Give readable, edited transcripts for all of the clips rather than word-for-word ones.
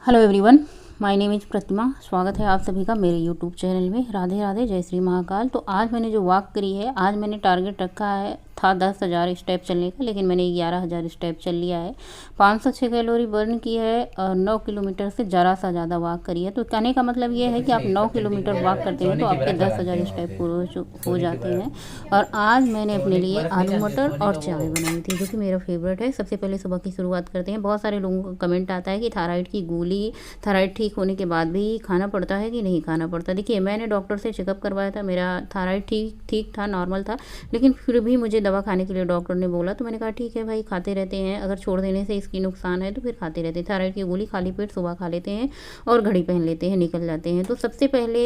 Hello everyone, my name is Pratima. स्वागत है आप सभी का मेरे यूट्यूब चैनल में। राधे राधे, जय श्री महाकाल। तो आज मैंने जो वॉक करी है, आज मैंने टारगेट रखा था 10,000 स्टेप चलने का, लेकिन मैंने 11,000 स्टेप चल लिया है। 506 कैलोरी बर्न की है और 9 किलोमीटर से ज़रा सा ज़्यादा वॉक करी है। तो कहने का मतलब ये है कि आप 9 किलोमीटर वॉक करते हैं तो आपके 10,000 स्टेप पूरे हो जाते हैं। और आज मैंने अपने लिए आलू मटर और चाय बनाई थी, जो कि मेरा फेवरेट है। सबसे पहले सुबह की शुरुआत करते हैं। बहुत सारे लोगों का कमेंट आता है कि थायराइड की गोली, थायराइड ठीक होने के बाद भी खाना पड़ता है कि नहीं खाना पड़ता। देखिए, मैंने डॉक्टर से चेकअप करवाया था, मेरा थायराइड ठीक था, नॉर्मल था, लेकिन फिर भी मुझे दवा खाने के लिए डॉक्टर ने बोला। तो मैंने कहा ठीक है भाई, खाते रहते हैं, अगर छोड़ देने से इसकी नुकसान है तो फिर खाते रहते हैं। थायराइड की गोली खाली पेट सुबह खा लेते हैं और घड़ी पहन लेते हैं, निकल जाते हैं। तो सबसे पहले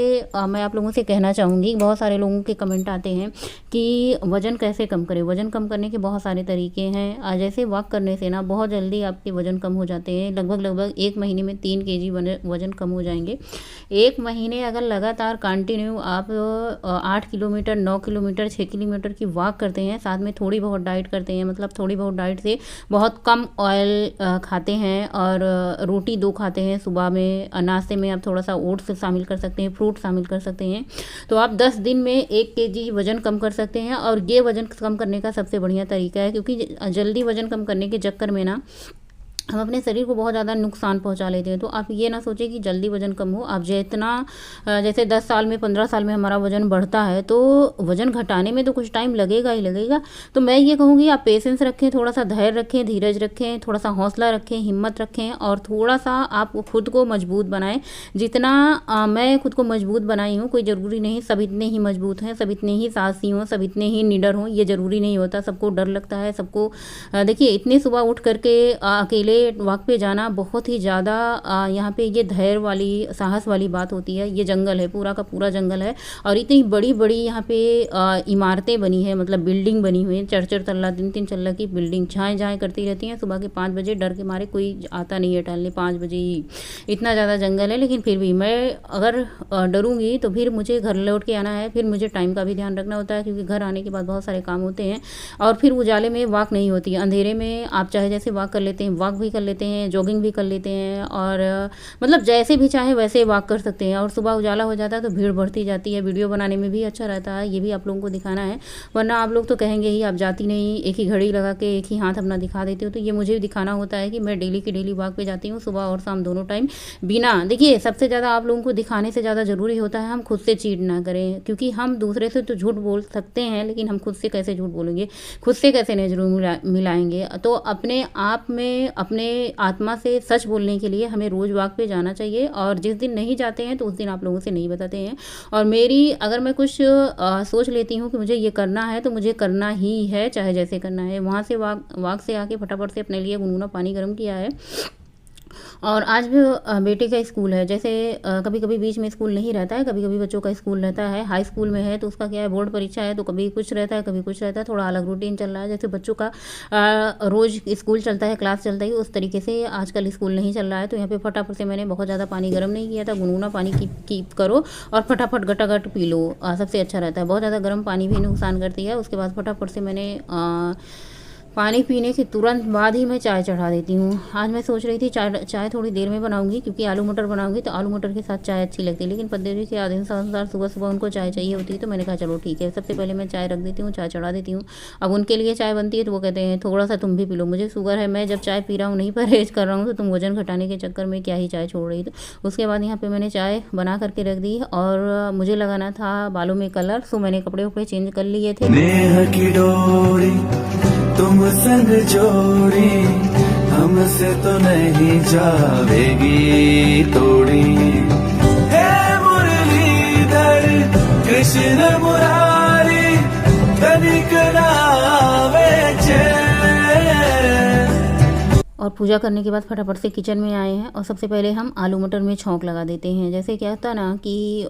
मैं आप लोगों से कहना चाहूँगी, बहुत सारे लोगों के कमेंट आते हैं कि वज़न कैसे कम करें। वज़न कम करने के बहुत सारे तरीके हैं। जैसे वॉक करने से ना बहुत जल्दी आपके वज़न कम हो जाते हैं। लगभग 1 महीने में 3 केजी वज़न कम हो जाएंगे। 1 महीने अगर लगातार कंटिन्यू आप 8 किलोमीटर, 9 किलोमीटर, 6 किलोमीटर की वॉक करते हैं, साथ में थोड़ी बहुत डाइट करते हैं, मतलब थोड़ी बहुत डाइट से बहुत कम ऑयल खाते हैं और रोटी 2 खाते हैं सुबह में। नाश्ते में आप थोड़ा सा ओट्स शामिल कर सकते हैं, फ्रूट शामिल कर सकते हैं, तो आप 10 दिन में 1 केजी वज़न कम कर सकते हैं। और ये वज़न कम करने का सबसे बढ़िया तरीका है, क्योंकि जल्दी वज़न कम करने के चक्कर में ना हम अपने शरीर को बहुत ज़्यादा नुकसान पहुंचा लेते हैं। तो आप ये ना सोचें कि जल्दी वज़न कम हो। आप जितना जैसे 10 साल में, 15 साल में हमारा वज़न बढ़ता है, तो वज़न घटाने में तो कुछ टाइम लगेगा ही लगेगा। तो मैं ये कहूँगी आप पेशेंस रखें, थोड़ा सा धैर्य रखें, धीरज रखें, थोड़ा सा हौसला रखें, हिम्मत रखें और थोड़ा सा आप खुद को मजबूत बनाएं। जितना मैं खुद को मजबूत बनाई हूँ, कोई ज़रूरी नहीं सब इतने ही मजबूत हैं, सब इतने ही साहसी हों, सब इतने ही निडर हों, ये ज़रूरी नहीं होता। सबको डर लगता है, सबको देखिए इतनी सुबह उठ करके अकेले वॉक पे जाना बहुत ही ज़्यादा यहाँ पे ये धैर्य वाली, साहस वाली बात होती है। ये जंगल है, पूरा का पूरा जंगल है, और इतनी बड़ी बड़ी यहाँ पे इमारतें बनी है, मतलब बिल्डिंग बनी हुई है, 4-4 तल्ला, 3-3 तल्ला की बिल्डिंग झाएँ झाएँ करती रहती हैं। सुबह के 5 बजे डर के मारे कोई आता नहीं है टहलने, 5 बजे ही। इतना ज़्यादा जंगल है, लेकिन फिर भी मैं अगर डरूँगी तो फिर मुझे घर लौट के आना है, फिर मुझे टाइम का भी ध्यान रखना होता है, क्योंकि घर आने के बाद बहुत सारे काम होते हैं और फिर उजाले में वॉक नहीं होती है। अंधेरे में आप चाहे जैसे वॉक कर लेते हैं, वॉक भी कर लेते हैं, जॉगिंग भी कर लेते हैं, और मतलब जैसे भी चाहे वैसे वॉक कर सकते हैं। और सुबह उजाला हो जाता है तो भीड़ बढ़ती जाती है। वीडियो बनाने में भी अच्छा रहता है, ये भी आप लोगों को दिखाना है, वरना आप लोग तो कहेंगे ही आप जाती नहीं, एक ही घड़ी लगा के एक ही हाथ अपना दिखा देती हो। तो ये मुझे भी दिखाना होता है कि मैं डेली की डेली वॉक पे जाती हूँ, सुबह और शाम दोनों टाइम। बिना देखिए, सबसे ज़्यादा आप लोगों को दिखाने से ज़्यादा ज़रूरी होता है हम खुद से चीट ना करें, क्योंकि हम दूसरे से तो झूठ बोल सकते हैं, लेकिन हम खुद से कैसे झूठ बोलेंगे, खुद से कैसे नजर मिलाएंगे। तो अपने आप में, अपने आत्मा से सच बोलने के लिए हमें रोज़ वॉक पे जाना चाहिए। और जिस दिन नहीं जाते हैं तो उस दिन आप लोगों से नहीं बताते हैं। और मेरी अगर मैं कुछ सोच लेती हूँ कि मुझे ये करना है तो मुझे करना ही है, चाहे जैसे करना है। वहाँ से वॉक से आके फटाफट से अपने लिए गुनगुना पानी गर्म किया है। और आज भी बेटे का स्कूल है। जैसे कभी कभी बीच में स्कूल नहीं रहता है, कभी कभी बच्चों का स्कूल रहता है। हाई स्कूल में है तो उसका क्या है, बोर्ड परीक्षा है, तो कभी कुछ रहता है, कभी कुछ रहता है, थोड़ा अलग रूटीन चल रहा है। जैसे बच्चों का रोज़ स्कूल चलता है, क्लास चलता है, उस तरीके से आजकल स्कूल नहीं चल रहा है। तो यहाँ पे फटाफट से मैंने बहुत ज़्यादा पानी गर्म नहीं किया था, गुनगुना पानी कीप करो और फटाफट गटागट पी लो, सबसे अच्छा रहता है। बहुत ज़्यादा गर्म पानी भी नुकसान करती है। उसके बाद फटाफट से मैंने पानी पीने के तुरंत बाद ही मैं चाय चढ़ा देती हूँ। आज मैं सोच रही थी चाय थोड़ी देर में बनाऊंगी, क्योंकि आलू मटर बनाऊंगी तो आलू मटर के साथ चाय अच्छी लगती है, लेकिन पद्धति के आदेश अनुसार सुबह सुबह उनको चाय चाहिए होती है। तो मैंने कहा चलो ठीक है, सबसे पहले मैं चाय रख देती हूँ, चाय चढ़ा देती हूँ। अब उनके लिए चाय बनती है तो वो कहते हैं थोड़ा सा तुम भी पी लो, मुझे शुगर है, मैं जब चाय पी रहा हूँ नहीं परहेज कर रहा हूँ, तो तुम वजन घटाने के चक्कर में क्या ही चाय छोड़ रही। तो उसके बाद यहाँ पर मैंने चाय बना करके रख दी, और मुझे लगाना था बालों में कलर, सो मैंने कपड़े वपड़े चेंज कर लिए थे। तुम संग जोड़ी हमसे तो नहीं जावेगी तोड़ी। हे मुरलीधर कृष्ण मुरारी तनिक नावे चैन। और पूजा करने के बाद फटाफट से किचन में आए हैं, और सबसे पहले हम आलू मटर में छौंक लगा देते हैं। जैसे क्या होता ना कि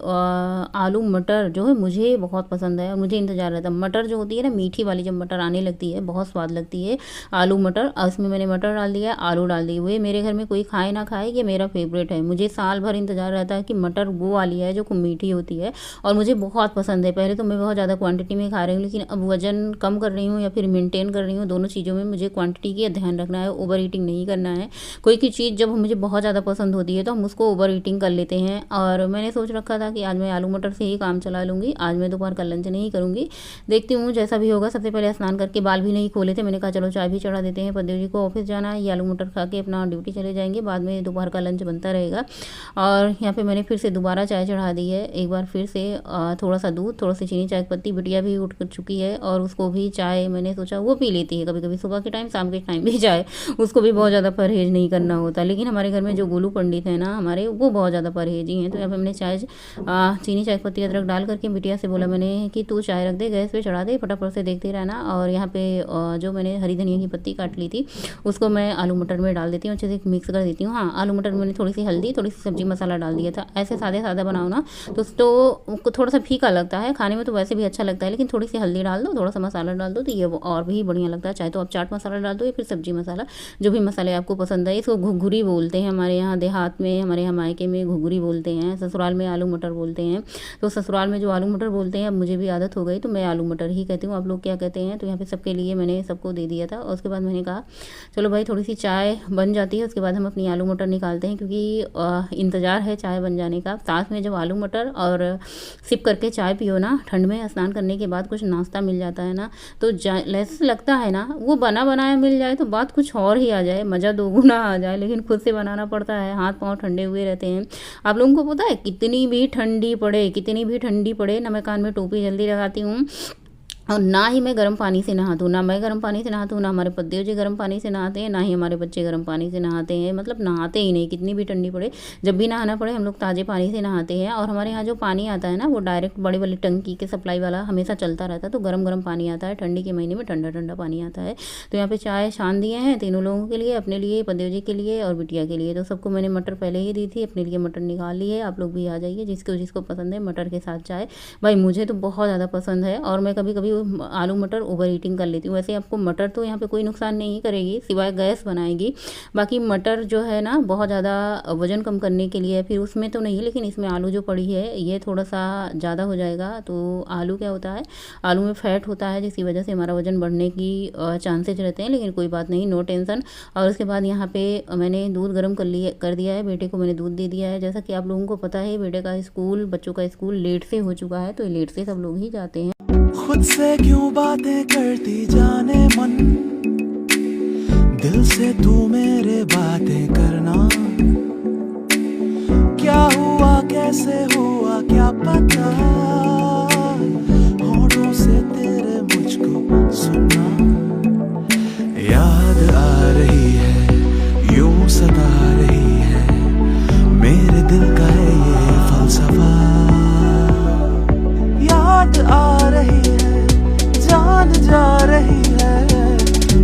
आलू मटर जो है मुझे बहुत पसंद है, और मुझे इंतजार रहता है। मटर जो होती है ना, मीठी वाली जब मटर आने लगती है बहुत स्वाद लगती है आलू मटर। और उसमें मैंने मटर डाल दिया, आलू डाल दिए हुए। मेरे घर में कोई खाए ना खाए, ये मेरा फेवरेट है। मुझे साल भर इंतजार रहता है कि मटर वो वाली है जो खूब मीठी होती है, और मुझे बहुत पसंद है। पहले तो मैं बहुत ज़्यादा क्वान्टिटी में खा रही हूँ, लेकिन अब वजन कम कर रही हूँ या फिर मेनटेन कर रही हूँ, दोनों चीज़ों में मुझे क्वान्टिटी का ध्यान रखना है। ओवर ईटिंग ईटिंग नहीं करना है। कोई की चीज़ जब मुझे बहुत ज़्यादा पसंद होती है तो हम उसको ओवर ईटिंग कर लेते हैं। और मैंने सोच रखा था कि आज मैं आलू मटर से ही काम चला लूँगी, आज मैं दोपहर का लंच नहीं करूँगी, देखती हूँ जैसा भी होगा। सबसे पहले स्नान करके बाल भी नहीं खोले थे, मैंने कहा चलो चाय भी चढ़ा देते हैं, पतिदेव जी को ऑफिस जाना है, ये आलू मटर खा के अपना ड्यूटी चले जाएंगे, बाद में दोपहर का लंच बनता रहेगा। और यहाँ पे मैंने फिर से दोबारा चाय चढ़ा दी है, एक बार फिर से थोड़ा सा दूध, थोड़ा सी चीनी, चाय पत्ती। बिटिया भी उठ कर चुकी है और उसको भी चाय मैंने सोचा वो पी लेती है कभी कभी, सुबह के टाइम, शाम के टाइम भी चाय, उसको भी बहुत ज़्यादा परहेज नहीं करना होता। लेकिन हमारे घर में जो गोलू पंडित है ना हमारे, वो बहुत ज़्यादा परहेजी हैं। तो यहाँ पे हमने चाय चीनी, चाय पत्ती, अदरक डाल करके बिटिया से बोला मैंने कि तू चाय रख दे, गैस पे चढ़ा दे, फटाफट से देखते रहना। और यहाँ पे जो मैंने हरी धनिया की पत्ती काट ली थी उसको मैं आलू मटर में डाल देती हूँ, अच्छे से मिक्स कर देती हूँ। हाँ, आलू मटर में मैंने थोड़ी सी हल्दी, थोड़ी सी सब्जी मसाला डाल दिया था। ऐसे सादे सादा बनाओ ना तो थोड़ा सा फीका लगता है खाने में, तो वैसे भी अच्छा लगता है, लेकिन थोड़ी सी हल्दी डाल दो, थोड़ा सा मसाला डाल दो तो ये और भी बढ़िया लगता है। चाहे तो आप चाट मसाला डाल दो या फिर सब्जी मसाला, जो भी मसाले आपको पसंद है। इसको घुघुरी बोलते हैं हमारे यहाँ देहात में, हमारे यहाँ मायके में घुघुरी बोलते हैं, ससुराल में आलू मटर बोलते हैं। तो ससुराल में जो आलू मटर बोलते हैं, अब मुझे भी आदत हो गई तो मैं आलू मटर ही कहती हूँ, आप लोग क्या कहते हैं। तो यहाँ पे सबके लिए मैंने सबको दे दिया था। और उसके बाद मैंने कहा चलो भाई थोड़ी सी चाय बन जाती है, उसके बाद हम अपनी आलू मटर निकालते हैं, क्योंकि इंतज़ार है चाय बन जाने का। साथ में जब आलू मटर और सिप करके चाय पियो ना, ठंड में स्नान करने के बाद कुछ नाश्ता मिल जाता है ना, तो ऐसा लगता है ना वो बना बनाया मिल जाए तो बात कुछ और ही आ जाए, मज़ा दोगुना आ जाए। लेकिन खुद से बनाना पड़ता है, हाथ पाँव ठंडे हुए रहते हैं। आप लोगों को पता है कितनी भी ठंडी पड़े ना, मैं कान में टोपी जल्दी लगाती हूँ, और ना ही मैं गर्म पानी से नहाती हूँ, ना मैं गर्म पानी से नहाती हूँ, ना हमारे पतिदेव जी गर्म पानी से नहाते हैं, ना ही हमारे बच्चे गर्म पानी से नहाते हैं। मतलब नहाते ही नहीं, कितनी भी ठंडी पड़े, जब भी नहाना पड़े हम लोग ताज़े पानी से नहाते हैं। और हमारे यहाँ जो पानी आता है ना वो डायरेक्ट बड़ी वाली टंकी के सप्लाई वाला हमेशा चलता रहता है, तो गर्म गर्म पानी आता है। ठंडी के महीने में ठंडा ठंडा पानी आता है। तो यहाँ पे चाय छान दिए हैं तीनों लोगों के लिए, अपने लिए, पतिदेव जी के लिए और बिटिया के लिए। तो सबको मैंने मटर पहले ही दी थी, अपने लिए मटर निकाल ली है। आप लोग भी आ जाइए जिसको जिसको पसंद है मटर के साथ चाय। भाई मुझे तो बहुत ज़्यादा पसंद है, और मैं कभी कभी आलू मटर ओवर ईटिंग कर लेती हूँ। वैसे आपको मटर तो यहाँ पे कोई नुकसान नहीं करेगी, सिवाय गैस बनाएगी। बाकी मटर जो है ना बहुत ज़्यादा वज़न कम करने के लिए, फिर उसमें तो नहीं, लेकिन इसमें आलू जो पड़ी है ये थोड़ा सा ज़्यादा हो जाएगा। तो आलू क्या होता है, आलू में फैट होता है, जिसकी वजह से हमारा वज़न बढ़ने की चांसेज रहते हैं, लेकिन कोई बात नहीं, नो टेंशन। और उसके बाद यहाँ पे मैंने दूध गर्म कर दिया है, बेटे को मैंने दूध दे दिया है। जैसा कि आप लोगों को पता है बेटे का स्कूल, बच्चों का स्कूल लेट से हो चुका है, तो लेट से सब लोग ही जाते हैं। खुद से क्यों बातें करती जाने मन, दिल से तू मेरे बातें करना। क्या हुआ कैसे हुआ क्या पता, होठों से तेरे मुझको सुनना। याद आ रही है यूं सता रही है, मेरे दिल का है ये फलसफा। याद आ रही है, जान जा रही है,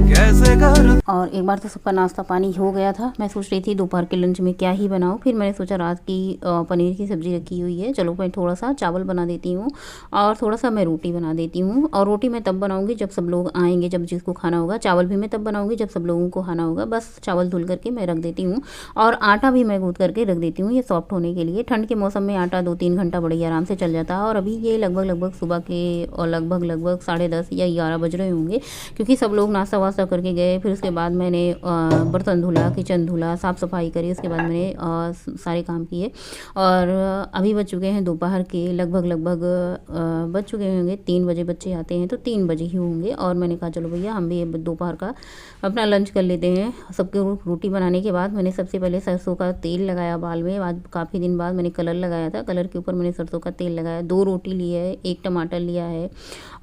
कैसे करूं। और एक बार तो सबका नाश्ता पानी हो गया था। मैं सोच रही थी दोपहर के लंच में क्या ही बनाऊं, फिर मैंने सोचा रात की पनीर की सब्ज़ी रखी हुई है, चलो मैं थोड़ा सा चावल बना देती हूँ और थोड़ा सा मैं रोटी बना देती हूँ। और रोटी मैं तब बनाऊँगी जब सब लोग आएंगे, जब जिसको खाना होगा। चावल भी मैं तब बनाऊँगी जब सब लोगों को खाना होगा। बस चावल धुल करके मैं रख देती हूँ, और आटा भी मैं गूँथ करके रख देती हूँ, ये सॉफ्ट होने के लिए। ठंड के मौसम में आटा 2-3 घंटा बड़ी आराम से चल जाता है। और अभी ये लगभग सुबह के और लगभग 10:30 या 11 बज रहे होंगे, क्योंकि सब लोग नाश्ता वास्ता करके गए। फिर उसके बाद मैंने बर्तन धुला, किचन धुला, साफ़ सफाई करी, उसके बाद मैंने सारे काम किए। और अभी बज चुके हैं दोपहर के लगभग बज चुके होंगे 3 बजे। बच्चे आते हैं तो 3 बजे ही होंगे। और मैंने कहा चलो भैया हम भी दोपहर का अपना लंच कर लेते हैं। सबके रोटी बनाने के बाद मैंने सबसे पहले सरसों का तेल लगाया बाल में। आज काफ़ी दिन बाद मैंने कलर लगाया था, कलर के ऊपर मैंने सरसों का तेल लगाया। 2 रोटी ली है, 1 टमाटर लिया है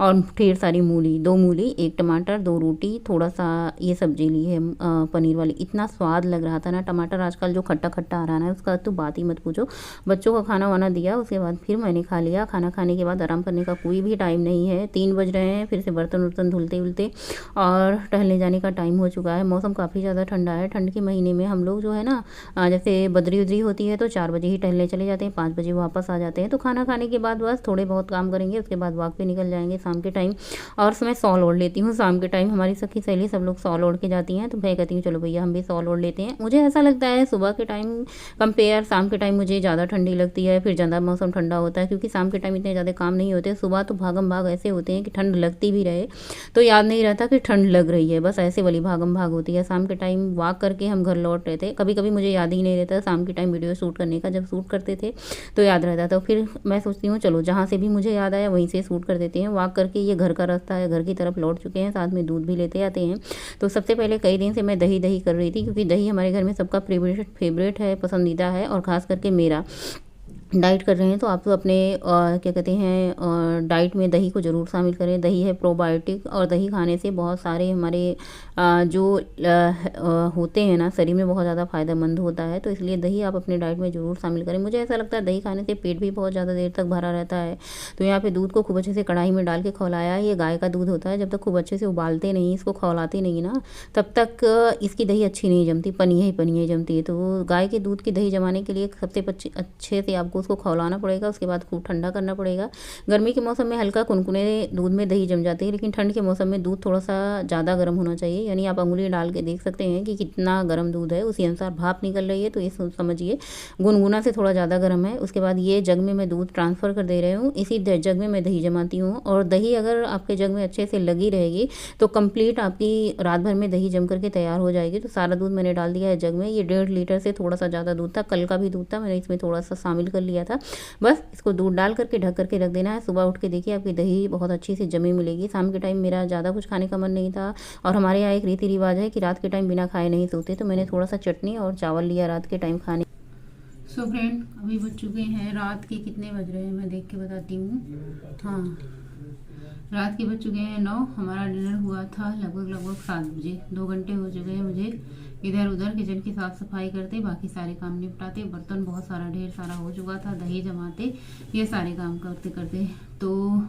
और ढेर सारी मूली, 2 मूली, 1 टमाटर, 2 रोटी, थोड़ा सा ये सब्जी ली है पनीर वाली। इतना स्वाद लग रहा था ना। टमाटर आजकल जो खट्टा खट्टा आ रहा है ना, उसका तो बात ही मत पूछो। बच्चों का खाना वाना दिया, उसके बाद फिर मैंने खा लिया। खाना खाने के बाद आराम करने का कोई भी टाइम नहीं है, 3 बज रहे हैं। फिर से बर्तन वर्तन धुलते उलते और टहलने जाने का टाइम हो चुका है। मौसम काफ़ी ज़्यादा ठंडा है। ठंड के महीने में हम लोग जो है ना, जैसे बदरी उदरी होती है तो 4 बजे ही टहलने चले जाते हैं, 5 बजे वापस आ जाते हैं। तो खाना खाने के बाद बस थोड़े बहुत काम करेंगे, उसके बाद वॉक पे निकल जाएंगे शाम के टाइम। और मैं शॉल ओढ़ लेती हूँ शाम के टाइम। हमारी सखी सहेली सब लोग शॉल ओढ़ के जाती हैं। हैं, तो मैं कहती हूँ चलो भैया हम भी शॉल ओढ़ लेते हैं। मुझे ऐसा लगता है सुबह के टाइम कंपेयर शाम के टाइम मुझे ज़्यादा ठंडी लगती है, फिर ज़्यादा मौसम ठंडा होता है, क्योंकि शाम के टाइम इतने ज़्यादा काम नहीं होते। सुबह तो भागम भाग ऐसे होते हैं कि ठंड लगती भी रहे तो याद नहीं रहता कि ठंड लग रही है, बस ऐसे वाली भागम भाग होती है। शाम के टाइम वॉक करके हम घर लौट रहे थे, कभी कभी मुझे याद ही नहीं रहता शाम के टाइम वीडियो शूट करने का, जब शूट करते थे तो याद रहता था। फिर मैं सोचती हूँ चलो जहाँ से भी मुझे याद आया वहीं से शूट कर देते हैं। वॉक करके ये घर का रास्ता है, घर की तरफ लौट चुके हैं, साथ में दूध भी लेते आते हैं। तो सबसे पहले कई दिन से मैं दही दही कर रही थी, क्योंकि दही हमारे घर में सबका फेवरेट है, पसंदीदा है, और ख़ास करके मेरा। डाइट कर रहे हैं तो आप तो अपने क्या कहते हैं डाइट में दही को ज़रूर शामिल करें। दही है प्रोबायोटिक, और दही खाने से बहुत सारे हमारे जो होते हैं ना शरीर में बहुत ज़्यादा फ़ायदेमंद होता है, तो इसलिए दही आप अपने डाइट में ज़रूर शामिल करें। मुझे ऐसा लगता है दही खाने से पेट भी बहुत ज़्यादा देर तक भरा रहता है। तो यहाँ पे दूध को खूब अच्छे से कढ़ाई में डाल के खौलाया है। ये गाय का दूध होता है, जब तक खूब अच्छे से उबालते नहीं, इसको खौलाते नहीं ना, तब तक इसकी दही अच्छी नहीं जमती, पनिया ही जमती है। तो गाय के दूध की दही जमाने के लिए सबसे अच्छे से आपको उसको खौलाना पड़ेगा, उसके बाद खूब ठंडा करना पड़ेगा। गर्मी के मौसम में हल्का कुनकुने दूध में दही जम जाती है, लेकिन ठंड के मौसम में दूध थोड़ा सा ज़्यादा गर्म होना चाहिए। यानी आप अंगुली डाल के देख सकते हैं कि कितना गर्म दूध है, उसी अनुसार भाप निकल रही है, तो ये समझिए गुनगुना से थोड़ा ज़्यादा गर्म है। उसके बाद ये जग में मैं दूध ट्रांसफ़र कर दे रही हूँ, इसी जग में मैं दही जमाती हूँ। और दही अगर आपके जग में अच्छे से लगी रहेगी तो कंप्लीट आपकी रात भर में दही जम करके तैयार हो जाएगी। तो सारा दूध मैंने डाल दिया है जग में। ये 1.5 लीटर से थोड़ा सा ज़्यादा दूध था, कल का भी दूध था, मैंने इसमें थोड़ा सा शामिल कर लिया था। बस इसको दूध डाल करके ढक करके रख देना है। सुबह उठ के देखिए आपकी दही बहुत अच्छी से जमी मिलेगी। शाम के टाइम मेरा ज़्यादा कुछ खाने का मन नहीं था, और हमारे यहाँ एक रीति रिवाज है कि रात के टाइम बिना खाए नहीं सोते, तो मैंने थोड़ा सा चटनी और चावल लिया रात के टाइम खाने। सो फ्रेंड, अभी बज चुके हैं रात के, कितने बज रहे हैं मैं देख के बताती हूँ। हाँ, रात के बज चुके हैं 9। हमारा डिनर हुआ था लगभग 7 बजे। 2 घंटे हो चुके हैं मुझे इधर उधर किचन की साफ़ सफाई करते, बाकी सारे काम निपटाते, बर्तन बहुत सारा ढेर सारा हो चुका था, दही जमाते, ये सारे काम करते करते। तो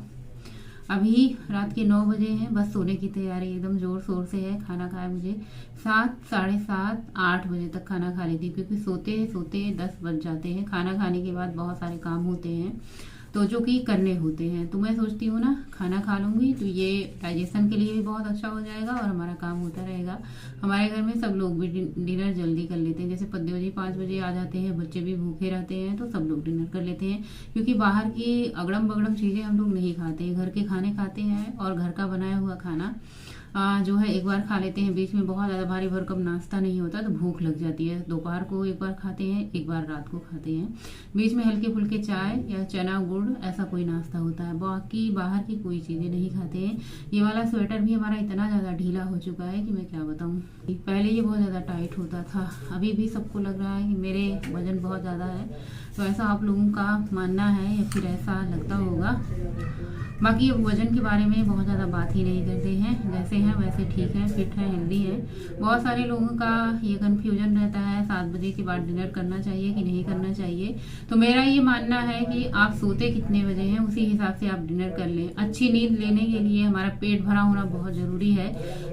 अभी रात के 9 बजे हैं, बस सोने की तैयारी एकदम ज़ोर शोर से है। खाना खाया मुझे 7, साढ़े 7, 8 बजे तक खाना खा लेती, क्योंकि सोते सोते 10 बज जाते हैं। खाना खाने के बाद बहुत सारे काम होते हैं तो जो कि करने होते हैं, तो मैं सोचती हूँ ना खाना खा लूँगी तो ये डाइजेशन के लिए भी बहुत अच्छा हो जाएगा और हमारा काम होता रहेगा। हमारे घर में सब लोग भी डिनर जल्दी कर लेते हैं, जैसे पद्देव जी 5 बजे आ जाते हैं, बच्चे भी भूखे रहते हैं, तो सब लोग डिनर कर लेते हैं, क्योंकि बाहर की अगड़म बगड़म चीज़ें हम लोग नहीं खाते हैं, घर के खाने खाते हैं। और घर का बनाया हुआ खाना जो है एक बार खा लेते हैं, बीच में बहुत ज़्यादा भारी भरकम नाश्ता नहीं होता तो भूख लग जाती है। दोपहर को एक बार खाते हैं, एक बार रात को खाते हैं, बीच में हल्के फुल्के चाय या चना गुड़ ऐसा कोई नाश्ता होता है, बाकी बाहर की कोई चीज़ें नहीं खाते हैं। ये वाला स्वेटर भी हमारा इतना ज़्यादा ढीला हो चुका है कि मैं क्या बताऊँ। पहले ये बहुत ज़्यादा टाइट होता था, अभी भी सबको लग रहा है कि मेरे वजन बहुत ज़्यादा है, तो ऐसा आप लोगों का मानना है या फिर ऐसा लगता होगा। बाकी वज़न के बारे में बहुत ज़्यादा बात ही नहीं करते हैं, जैसे हैं वैसे ठीक है, फिट है, हेल्दी है। बहुत सारे लोगों का ये कन्फ्यूजन रहता है 7 बजे के बाद डिनर करना चाहिए कि नहीं करना चाहिए, तो मेरा ये मानना है कि आप सोते कितने बजे हैं उसी हिसाब से आप डिनर कर लें। अच्छी नींद लेने के लिए हमारा पेट भरा होना बहुत ज़रूरी है।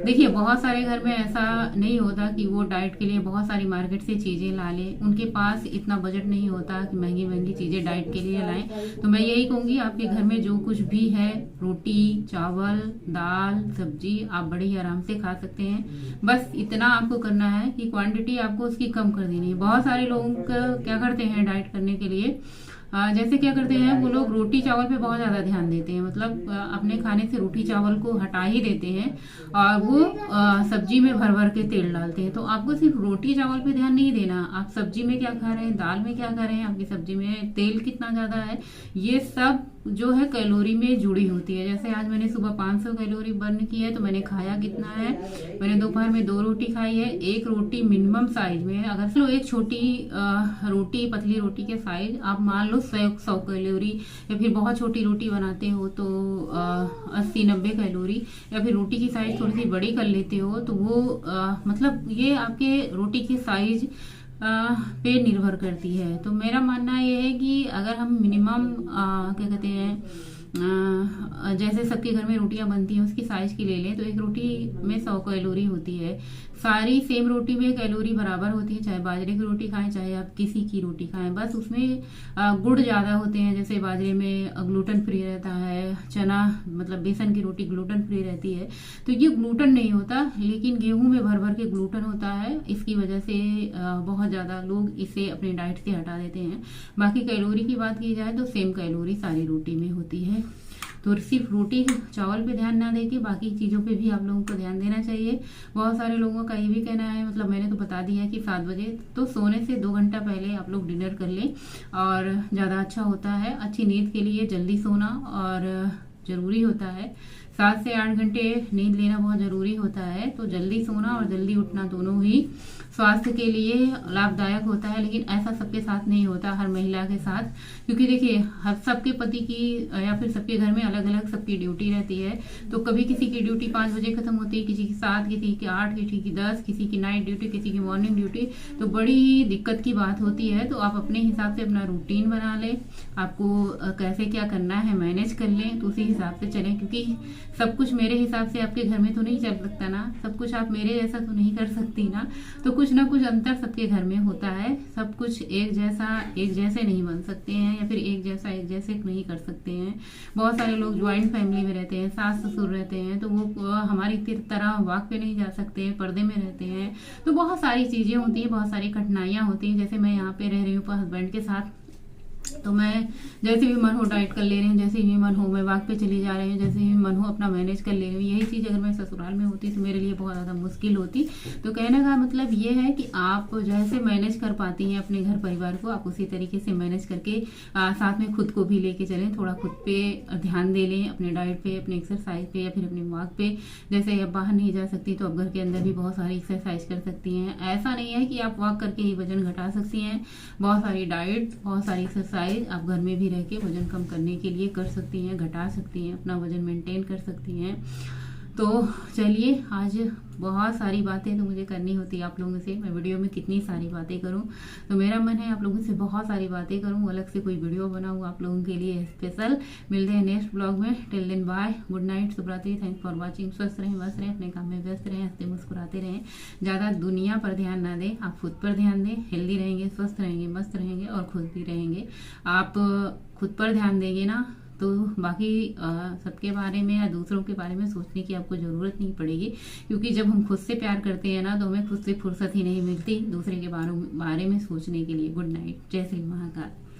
देखिए बहुत सारे घर में ऐसा नहीं होता कि वो डाइट के लिए बहुत सारी मार्केट से चीज़ें ला लें, उनके पास इतना बजट नहीं होता कि महंगी महंगी चीज़ें डाइट के लिए लाएँ। तो मैं यही कहूँगी आपके घर में जो कुछ भी है, रोटी, चावल, दाल, सब्जी, आप बड़े ही आराम से खा सकते हैं। बस इतना आपको करना है कि क्वांटिटी आपको उसकी कम कर देनी है। बहुत सारे लोग क्या करते हैं डाइट करने के लिए, जैसे क्या करते हैं वो लोग रोटी चावल पे बहुत ज़्यादा ध्यान देते हैं, मतलब अपने खाने से रोटी चावल को हटा ही देते हैं और वो सब्जी में भर भर के तेल डालते हैं। तो आपको सिर्फ रोटी चावल पे ध्यान नहीं देना, आप सब्जी में क्या खा रहे हैं, दाल में क्या खा रहे हैं, आपकी सब्जी में तेल कितना ज़्यादा है, ये सब जो है कैलोरी में जुड़ी होती है। जैसे आज मैंने सुबह 500 कैलोरी बर्न की है, तो मैंने खाया कितना है, मैंने दोपहर में 2 रोटी खाई है। एक रोटी मिनिमम साइज में, अगर लो एक छोटी रोटी, पतली रोटी के साइज आप मान लो 100 कैलोरी, या फिर बहुत छोटी रोटी बनाते हो तो 80-90 कैलोरी, या फिर रोटी की साइज थोड़ी सी बड़ी कर लेते हो तो वो मतलब ये आपके रोटी की साइज पे निर्भर करती है। तो मेरा मानना ये है कि अगर हम मिनिमम क्या कहते हैं जैसे सबके घर में रोटियां बनती हैं उसकी साइज की ले लें तो एक रोटी में 100 कैलोरी होती है। सारी सेम रोटी में कैलोरी बराबर होती है, चाहे बाजरे की रोटी खाएं चाहे आप किसी की रोटी खाएं, बस उसमें गुड़ ज़्यादा होते हैं। जैसे बाजरे में ग्लूटेन फ्री रहता है, चना मतलब बेसन की रोटी ग्लूटेन फ्री रहती है, तो ये ग्लूटेन नहीं होता, लेकिन गेहूं में भर भर के ग्लूटेन होता है। इसकी वजह से बहुत ज़्यादा लोग इसे अपने डाइट से हटा देते हैं। बाकी कैलोरी की बात की जाए तो सेम कैलोरी सारी रोटी में होती है। तो सिर्फ रोटी चावल पे ध्यान ना देके बाकी चीज़ों पे भी आप लोगों को ध्यान देना चाहिए। बहुत सारे लोगों का ये भी कहना है, मतलब मैंने तो बता दिया कि 7 बजे तो सोने से 2 घंटा पहले आप लोग डिनर कर लें और ज़्यादा अच्छा होता है। अच्छी नींद के लिए जल्दी सोना और ज़रूरी होता है। 7 से 8 घंटे नींद लेना बहुत ज़रूरी होता है। तो जल्दी सोना और जल्दी उठना दोनों ही स्वास्थ्य के लिए लाभदायक होता है, लेकिन ऐसा सबके साथ नहीं होता, हर महिला के साथ। क्योंकि देखिए हर सबके पति की या फिर सबके घर में अलग अलग सबकी ड्यूटी रहती है। तो कभी किसी की ड्यूटी 5 बजे खत्म होती है, किसी की 7, किसी की 8, किसी की 10, किसी की नाइट ड्यूटी, किसी की मॉर्निंग ड्यूटी। तो बड़ी ही दिक्कत की बात होती है। तो आप अपने हिसाब से अपना रूटीन बना लें, आपको कैसे क्या करना है मैनेज कर लें, तो उसी हिसाब से चलें। क्योंकि सब कुछ मेरे हिसाब से आपके घर में तो नहीं चल सकता ना, सब कुछ आप मेरे जैसा तो नहीं कर सकती ना। तो कुछ ना कुछ अंतर सबके घर में होता है। सब कुछ एक जैसे नहीं बन सकते हैं, या फिर एक जैसे नहीं कर सकते हैं। बहुत सारे लोग ज्वाइंट फैमिली में रहते हैं, सास ससुर रहते हैं, तो वो हमारी तरह वॉक पे नहीं जा सकते, पर्दे में रहते हैं। तो बहुत सारी चीजें होती हैं, बहुत सारी कठिनाइयां होती हैं। जैसे मैं यहाँ पे रह रही हूँ हस्बैंड के साथ, तो मैं जैसे भी मन हो डाइट कर ले रही हूँ, जैसे भी मन हो मैं वॉक पे चली जा रही हूँ, जैसे भी मन हो अपना मैनेज कर ले रही हूँ। यही चीज़ अगर मैं ससुराल में होती तो मेरे लिए बहुत ज़्यादा मुश्किल होती। तो कहने का मतलब ये है कि आप जैसे मैनेज कर पाती हैं अपने घर परिवार को, आप उसी तरीके से मैनेज करके साथ में खुद को भी लेके चलें। थोड़ा खुद पे ध्यान दे लें, अपने डाइट पे, अपने एक्सरसाइज पे या फिर अपने वॉक पे। जैसे आप बाहर नहीं जा सकती तो आप घर के अंदर भी बहुत सारी एक्सरसाइज कर सकती हैं। ऐसा नहीं है कि आप वॉक करके ही वजन घटा सकती हैं, बहुत सारी डाइट, बहुत सारी एक्सरसाइज आप घर में भी रह के वजन कम करने के लिए कर सकती हैं, घटा सकती हैं, अपना वजन मेंटेन कर सकती हैं। तो चलिए, आज बहुत सारी बातें तो मुझे करनी होती है आप लोगों से। मैं वीडियो में कितनी सारी बातें करूं, तो मेरा मन है आप लोगों से बहुत सारी बातें करूं, अलग से कोई वीडियो बनाऊं आप लोगों के लिए स्पेशल। मिलते हैं नेक्स्ट ब्लॉग में। Till then bye, good night, शुभरात्रि, थैंक्स फॉर वॉचिंग। स्वस्थ रहें, मस्त रहें, अपने काम में व्यस्त रहें, हंसते मुस्कुराते रहें। ज़्यादा दुनिया पर ध्यान ना दें, आप खुद पर ध्यान दें। हेल्दी रहेंगे, स्वस्थ रहेंगे, मस्त रहेंगे और खुश भी रहेंगे। आप खुद पर ध्यान देंगे ना, तो बाकी सबके बारे में या दूसरों के बारे में सोचने की आपको ज़रूरत नहीं पड़ेगी। क्योंकि जब हम खुद से प्यार करते हैं ना, तो हमें खुद से फुर्सत ही नहीं मिलती दूसरे के बारे में सोचने के लिए। गुड नाइट, जय श्री महाकाल।